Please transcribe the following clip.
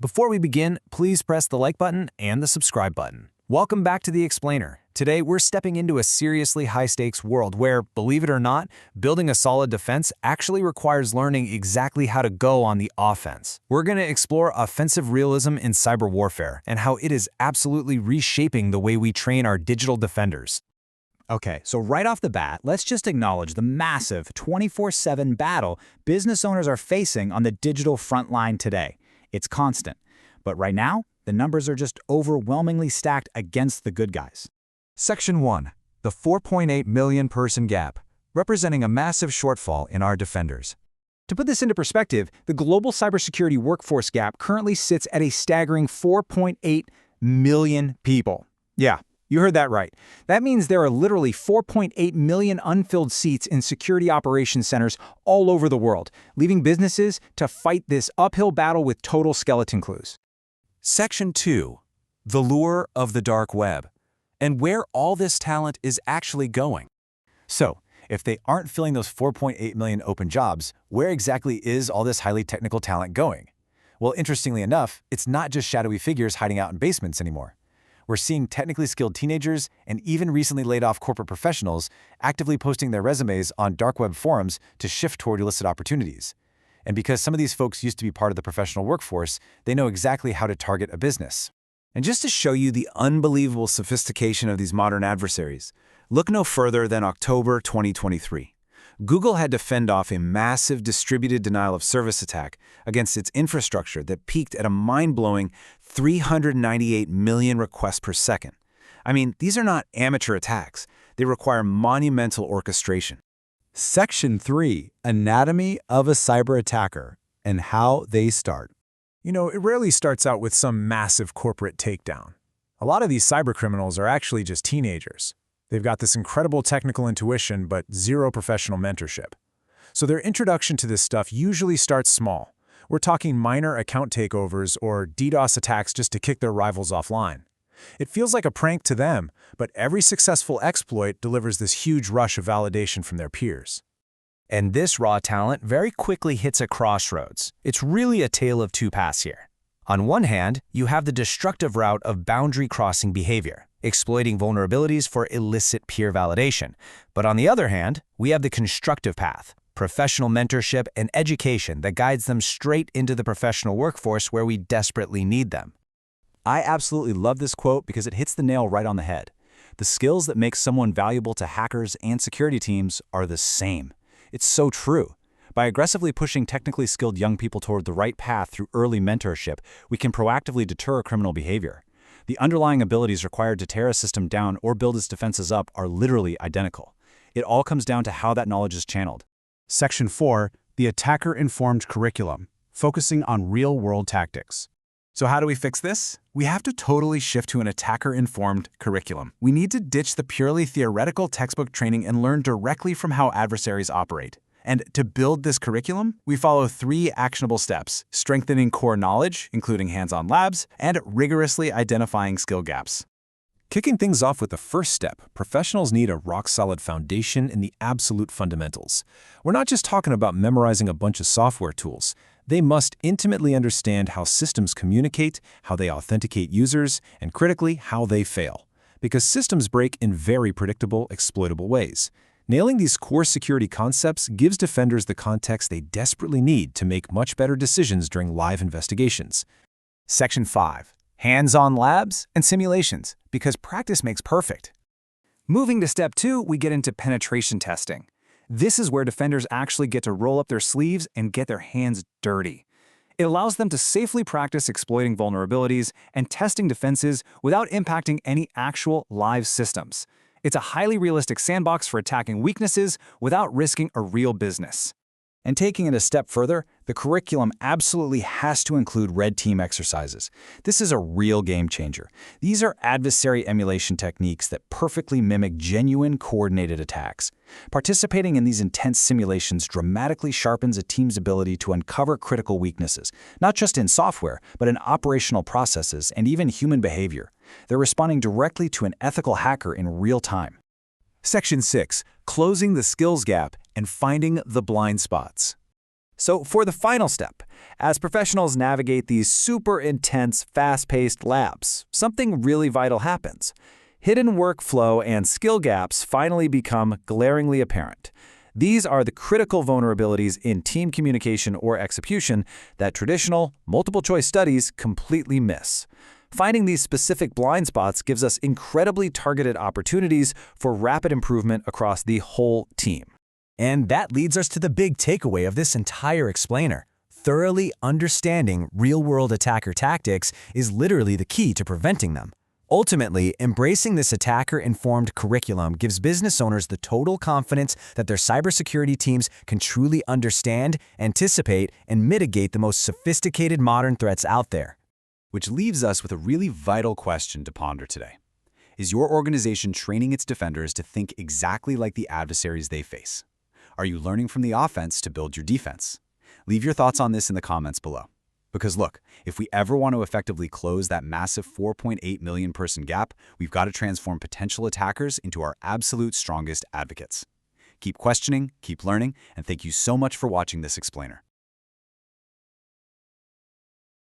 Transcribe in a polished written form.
Before we begin, please press the like button and the subscribe button. Welcome back to The Explainer. Today, we're stepping into a seriously high-stakes world where, believe it or not, building a solid defense actually requires learning exactly how to go on the offense. We're going to explore offensive realism in cyber warfare and how it is absolutely reshaping the way we train our digital defenders. Okay, so right off the bat, let's just acknowledge the massive 24/7 battle business owners are facing on the digital front line today. It's constant. But right now, the numbers are just overwhelmingly stacked against the good guys. Section 1. The 4.8 million person gap, representing a massive shortfall in our defenders. To put this into perspective, the global cybersecurity workforce gap currently sits at a staggering 4.8 million people. Yeah, you heard that right. That means there are literally 4.8 million unfilled seats in security operations centers all over the world, leaving businesses to fight this uphill battle with total skeleton crews. Section 2. The lure of the dark web, and where all this talent is actually going. So, if they aren't filling those 4.8 million open jobs, where exactly is all this highly technical talent going? Well, interestingly enough, it's not just shadowy figures hiding out in basements anymore. We're seeing technically skilled teenagers and even recently laid off corporate professionals actively posting their resumes on dark web forums to shift toward illicit opportunities. And because some of these folks used to be part of the professional workforce, they know exactly how to target a business. And just to show you the unbelievable sophistication of these modern adversaries, look no further than October 2023. Google had to fend off a massive distributed denial of service attack against its infrastructure that peaked at a mind-blowing 398 million requests per second. I mean, these are not amateur attacks. They require monumental orchestration. Section 3. Anatomy of a cyber attacker and how they start. You know, it rarely starts out with some massive corporate takedown. A lot of these cybercriminals are actually just teenagers. They've got this incredible technical intuition, but zero professional mentorship. So their introduction to this stuff usually starts small. We're talking minor account takeovers or DDoS attacks just to kick their rivals offline. It feels like a prank to them, but every successful exploit delivers this huge rush of validation from their peers. And this raw talent very quickly hits a crossroads. It's really a tale of two paths here. On one hand, you have the destructive route of boundary-crossing behavior, exploiting vulnerabilities for illicit peer validation. But on the other hand, we have the constructive path, professional mentorship and education that guides them straight into the professional workforce where we desperately need them. I absolutely love this quote because it hits the nail right on the head. The skills that make someone valuable to hackers and security teams are the same. It's so true. By aggressively pushing technically skilled young people toward the right path through early mentorship, we can proactively deter criminal behavior. The underlying abilities required to tear a system down or build its defenses up are literally identical. It all comes down to how that knowledge is channeled. Section 4. The attacker-informed curriculum, focusing on real-world tactics. So how do we fix this? We have to totally shift to an attacker-informed curriculum. We need to ditch the purely theoretical textbook training and learn directly from how adversaries operate. And to build this curriculum, we follow 3 actionable steps: strengthening core knowledge, including hands-on labs, and rigorously identifying skill gaps. Kicking things off with the first step, professionals need a rock-solid foundation in the absolute fundamentals. We're not just talking about memorizing a bunch of software tools. They must intimately understand how systems communicate, how they authenticate users, and critically, how they fail. Because systems break in very predictable, exploitable ways. Nailing these core security concepts gives defenders the context they desperately need to make much better decisions during live investigations. Section 5. Hands-on labs and simulations, because practice makes perfect. Moving to step 2, we get into penetration testing. This is where defenders actually get to roll up their sleeves and get their hands dirty. It allows them to safely practice exploiting vulnerabilities and testing defenses without impacting any actual live systems. It's a highly realistic sandbox for attacking weaknesses without risking a real business. And taking it a step further, the curriculum absolutely has to include red team exercises. This is a real game changer. These are adversary emulation techniques that perfectly mimic genuine coordinated attacks. Participating in these intense simulations dramatically sharpens a team's ability to uncover critical weaknesses, not just in software, but in operational processes and even human behavior. They're responding directly to an ethical hacker in real time. Section 6. Closing the skills gap and finding the blind spots. So for the final step, as professionals navigate these super intense, fast-paced labs, something really vital happens. Hidden workflow and skill gaps finally become glaringly apparent. These are the critical vulnerabilities in team communication or execution that traditional, multiple-choice studies completely miss. Finding these specific blind spots gives us incredibly targeted opportunities for rapid improvement across the whole team. And that leads us to the big takeaway of this entire explainer. Thoroughly understanding real-world attacker tactics is literally the key to preventing them. Ultimately, embracing this attacker-informed curriculum gives business owners the total confidence that their cybersecurity teams can truly understand, anticipate, and mitigate the most sophisticated modern threats out there. Which leaves us with a really vital question to ponder today. Is your organization training its defenders to think exactly like the adversaries they face? Are you learning from the offense to build your defense? Leave your thoughts on this in the comments below. Because look, if we ever want to effectively close that massive 4.8 million person gap, we've got to transform potential attackers into our absolute strongest advocates. Keep questioning, keep learning, and thank you so much for watching this explainer.